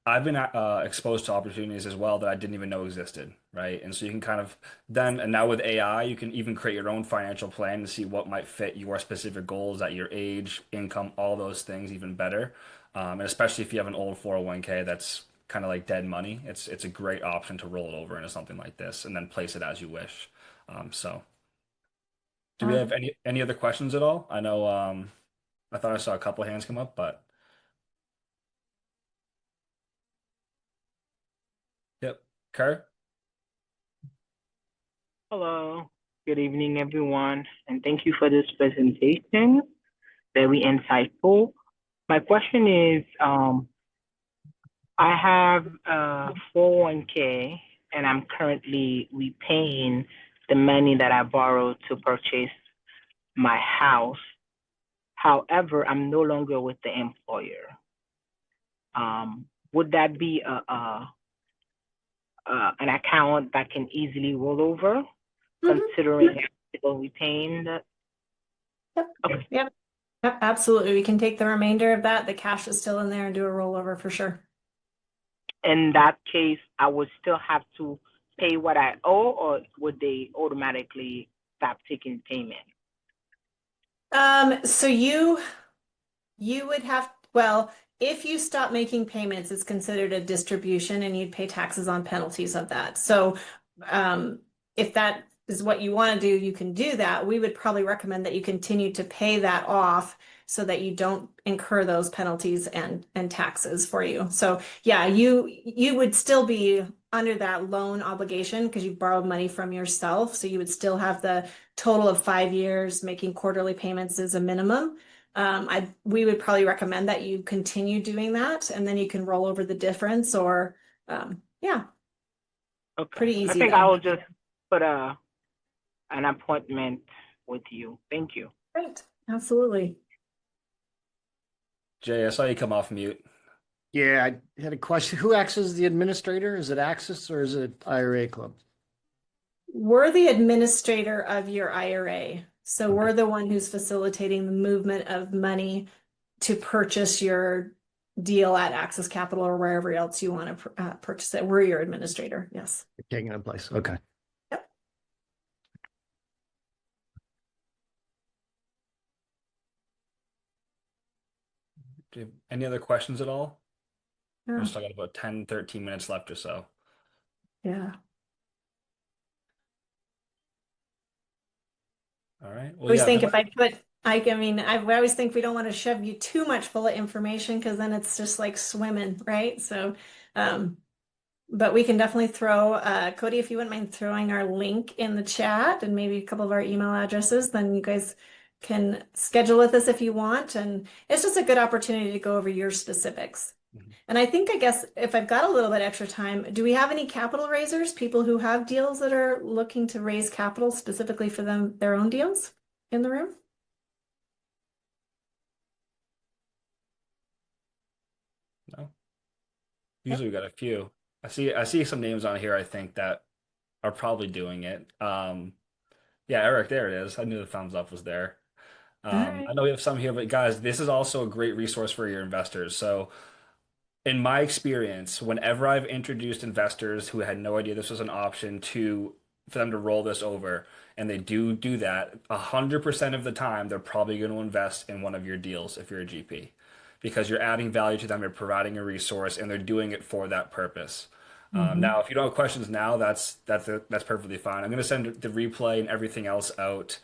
I've been exposed to opportunities as well that I didn't even know existed, right? And so you can kind of then, and now with AI, you can even create your own financial plan to see what might fit your specific goals at your age, income, all those things even better. And especially if you have an old 401k that's kind of like dead money, it's a great option to roll it over into something like this and then place it as you wish. So do we have any other questions at all? I know I thought I saw a couple hands come up, but yep. Kerr? Hello, good evening, everyone, and thank you for this presentation. Very insightful. My question is, I have a 401k and I'm currently repaying the money that I borrowed to purchase my house. However, I'm no longer with the employer. Would that be an account that can easily roll over, Mhm. considering I'm still repaying the? Yep. Okay. Yep. Yep. Absolutely. We can take the remainder of that. The cash is still in there and do a rollover for sure. In that case, I would still have to pay what I owe, or would they automatically stop taking payment? So you would have, well, if you stop making payments, it's considered a distribution and you'd pay taxes on penalties of that. So, um, if that is what you want to do, you can do that. We would probably recommend that you continue to pay that off so that you don't incur those penalties and taxes for you. So, yeah, you would still be under that loan obligation because you borrowed money from yourself. So you would still have the total of 5 years making quarterly payments as a minimum. We would probably recommend that you continue doing that and then you can roll over the difference or, yeah, Okay. pretty I easy think I then. will just put an appointment with you. Thank you. Great. Absolutely. Jay, I saw you come off mute. Yeah, I had a question. Who acts as the administrator? Is it Axis or is it IRA Club? We're the administrator of your IRA. So Okay. we're the one who's facilitating the movement of money to purchase your deal at Access Capital or wherever else you want to purchase it. We're your administrator. Yes. Taking in place. Okay. Yep. Do you have any other questions at all? We've Yeah. still got about 10, 13 minutes left or so. Yeah. All right. I Well, always yeah. think if I put, I mean, I always think we don't want to shove you too much full of information because then it's just like swimming, right? So, um, but we can definitely throw, Cody, if you wouldn't mind throwing our link in the chat and maybe a couple of our email addresses, then you guys can schedule with us if you want. And it's just a good opportunity to go over your specifics. Mhm. And I think, I guess, if I've got a little bit extra time, do we have any capital raisers, people who have deals that are looking to raise capital specifically for them, their own deals in the room? No. Yep. Usually we got a few. I see some names on here I think that are probably doing it. Yeah, Eric, there it is. I knew the thumbs up was there. All I right. know we have some here, but guys, this is also a great resource for your investors. So in my experience, whenever I've introduced investors who had no idea this was an option to for them to roll this over, and they do that, 100% of the time they're probably going to invest in one of your deals if you're a GP, because you're adding value to them, you're providing a resource, and they're doing it for that purpose. Mm-hmm. Now, if you don't have questions now, that's perfectly fine. I'm going to send the replay and everything else out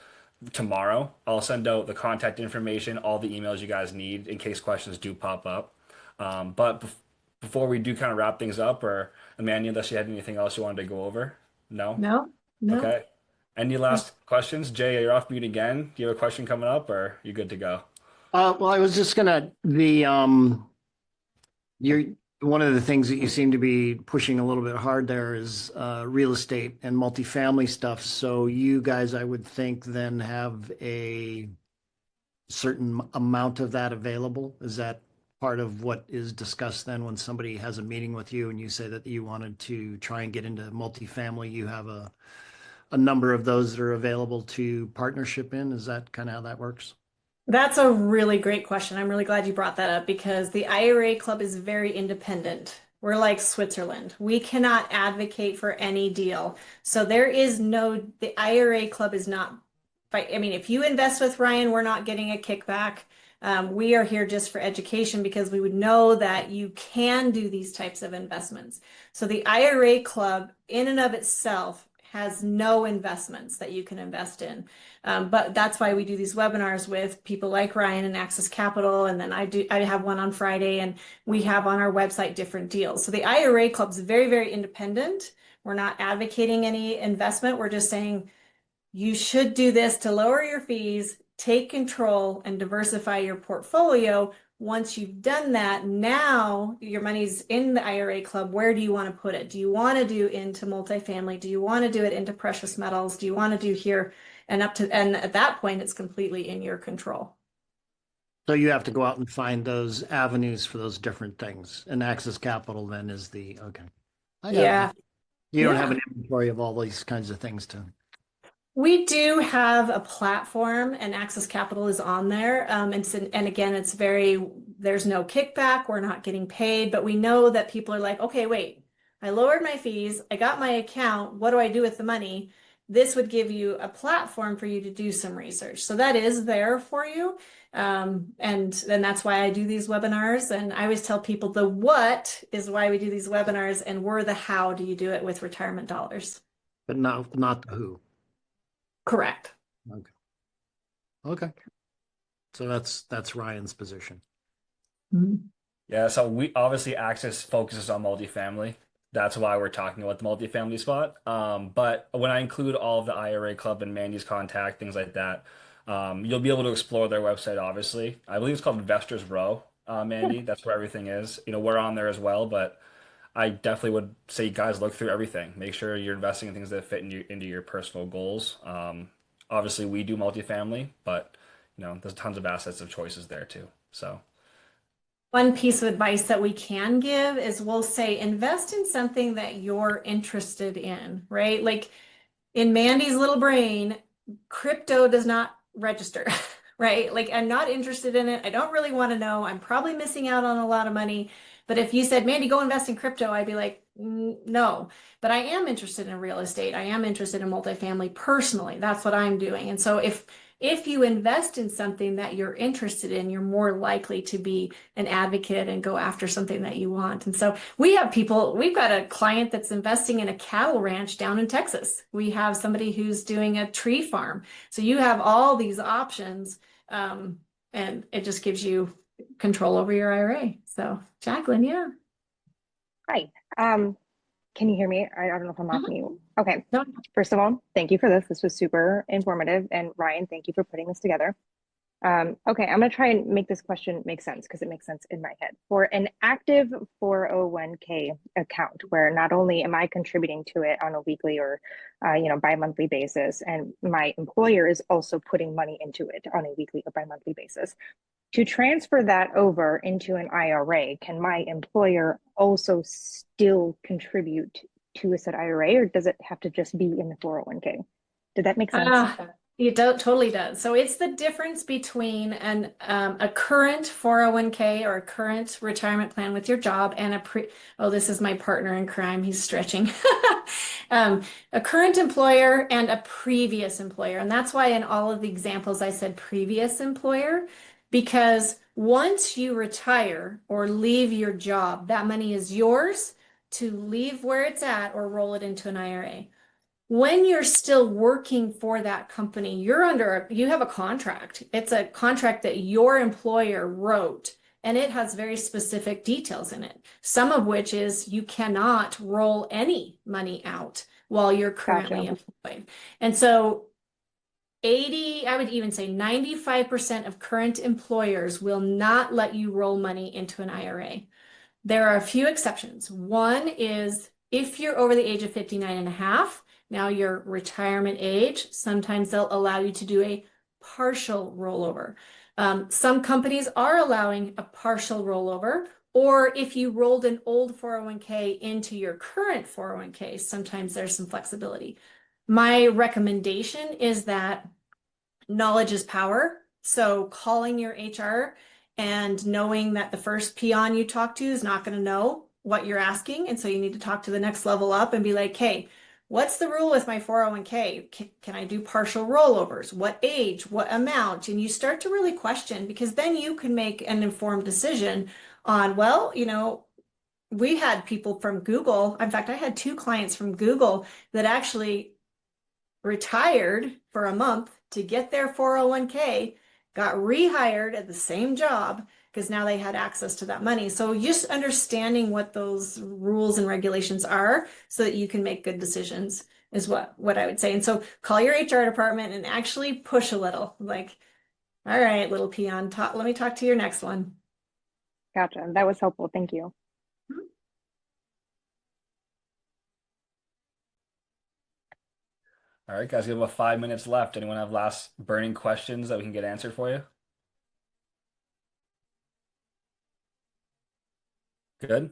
tomorrow. I'll send out the contact information, all the emails you guys need in case questions do pop up. But before we do kind of wrap things up, or Amanda, unless you had anything else you wanted to go over? No? No, no. Okay. Any last questions? Jay, you're off mute again. Do you have a question coming up, or you good to go? Well, I was just gonna you're one of the things that you seem to be pushing a little bit hard there is real estate and multifamily stuff. So you guys, I would think, then have a certain amount of that available. Is that part of what is discussed then when somebody has a meeting with you and you say that you wanted to try and get into multifamily, you have a number of those that are available to partnership in? Is that kind of how that works? That's a really great question. I'm really glad you brought that up because the IRA Club is very independent. We're like Switzerland. We cannot advocate for any deal. So there is no, the IRA Club is not, I mean, if you invest with Ryan, we're not getting a kickback. We are here just for education because we would know that you can do these types of investments. So the IRA Club in and of itself has no investments that you can invest in. But that's why we do these webinars with people like Ryan and Access Capital. And then I have one on Friday and we have on our website different deals. So the IRA Club is very, very independent. We're not advocating any investment. We're just saying you should do this to lower your fees, take control and diversify your portfolio. Once you've done that, now your money's in the IRA club. Where do you want to put it? Do you want to do into multifamily? Do you want to do it into precious metals? Do you want to do here and up to, and at that point, it's completely in your control. So you have to go out and find those avenues for those different things. And Access Capital then is the, okay. I got it. Yeah. You don't have Yeah. an inventory of all these kinds of things to. We do have a platform and Access Capital is on there. And again, it's there's no kickback. We're not getting paid, but we know that people are like, okay, wait, I lowered my fees. I got my account. What do I do with the money? This would give you a platform for you to do some research. So that is there for you. And then that's why I do these webinars. And I always tell people the what is why we do these webinars, and we're the how do you do it with retirement dollars. But not the who. Correct. Okay. Okay. So that's Ryan's position. Mhm. Yeah, so we obviously Access focuses on multifamily. That's why we're talking about the multifamily spot. But when I include all of the IRA Club and Mandy's contact, things like that, you'll be able to explore their website, obviously. I believe it's called Investors Row, Mandy. That's where everything is. We're on there as well, but I definitely would say, guys, look through everything. Make sure you're investing in things that fit into your personal goals. Obviously, we do multifamily, but there's tons of assets of choices there too. So. One piece of advice that we can give is we'll say invest in something that you're interested in, right? Like in Mandy's little brain, crypto does not register, right? Like I'm not interested in it. I don't really want to know. I'm probably missing out on a lot of money. But if you said, Mandy, go invest in crypto, I'd be like, no. But I am interested in real estate. I am interested in multifamily personally. That's what I'm doing. And so if you invest in something that you're interested in, you're more likely to be an advocate and go after something that you want. And so we've got a client that's investing in a cattle ranch down in Texas. We have somebody who's doing a tree farm. So you have all these options, and it just gives you control over your IRA. So Jacqueline, yeah. Hi. Can you hear me? I don't know if I'm off mute. Okay. No. First of all, thank you for this. This was super informative. And Ryan, thank you for putting this together. Okay, I'm going to try and make this question make sense because it makes sense in my head. For an active 401k account, where not only am I contributing to it on a weekly or bi-monthly basis, and my employer is also putting money into it on a weekly or bi-monthly basis, to transfer that over into an IRA, can my employer also still contribute to a said IRA, or does it have to just be in the 401k? Did that make sense? Totally does. So it's the difference between a current 401k or a current retirement plan with your job and this is my partner in crime, he's stretching. A current employer and a previous employer. And that's why in all of the examples I said previous employer, because once you retire or leave your job, that money is yours to leave where it's at or roll it into an IRA. When you're still working for that company, you have a contract. It's a contract that your employer wrote, and it has very specific details in it. Some of which is you cannot roll any money out while you're currently employed. And so I would even say 95% of current employers will not let you roll money into an IRA. There are a few exceptions. One is if you're over the age of 59 and a half, now your retirement age, sometimes they'll allow you to do a partial rollover. Some companies are allowing a partial rollover, or if you rolled an old 401k into your current 401k, sometimes there's some flexibility. My recommendation is that knowledge is power. So calling your HR and knowing that the first peon you talk to is not going to know what you're asking. And so you need to talk to the next level up and be like, hey, what's the rule with my 401k? Can I do partial rollovers? What age? What amount? And you start to really question, because then you can make an informed decision on, well, we had people from Google. In fact, I had 2 clients from Google that actually retired for a month to get their 401k, got rehired at the same job because now they had access to that money. So just understanding what those rules and regulations are so that you can make good decisions is what I would say. And so call your HR department and actually push a little, like, All right, little peon. Talk, let me talk to your next one. Gotcha. That was helpful. Thank you. All right, guys, we have about 5 minutes left. Anyone have last burning questions that we can get answered for you? Good.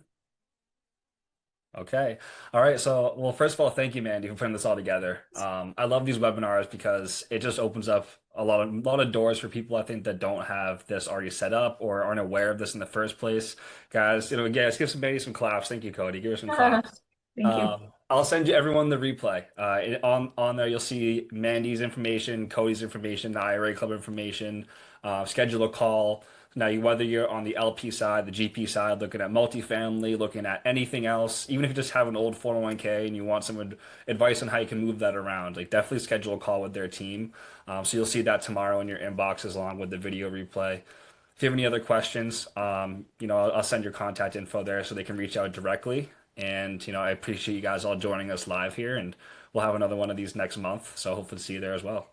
Okay. All right. So, well, first of all, thank you, Mandy, for putting this all together. I love these webinars because it just opens up a lot of doors for people I think that don't have this already set up or aren't aware of this in the first place. Guys, again, let's give some Mandy some claps. Thank you, Cody. Give her some claps. Thank you. I'll send you everyone the replay. On there, you'll see Mandy's information, Cody's information, the IRA Club information. Schedule a call. Now, whether you're on the LP side, the GP side, looking at multifamily, looking at anything else, even if you just have an old 401k and you want some advice on how you can move that around, like definitely schedule a call with their team. So you'll see that tomorrow in your inboxes along with the video replay. If you have any other questions, I'll send your contact info there so they can reach out directly. And, I appreciate you guys all joining us live here, and we'll have another one of these next month. So hopefully see you there as well.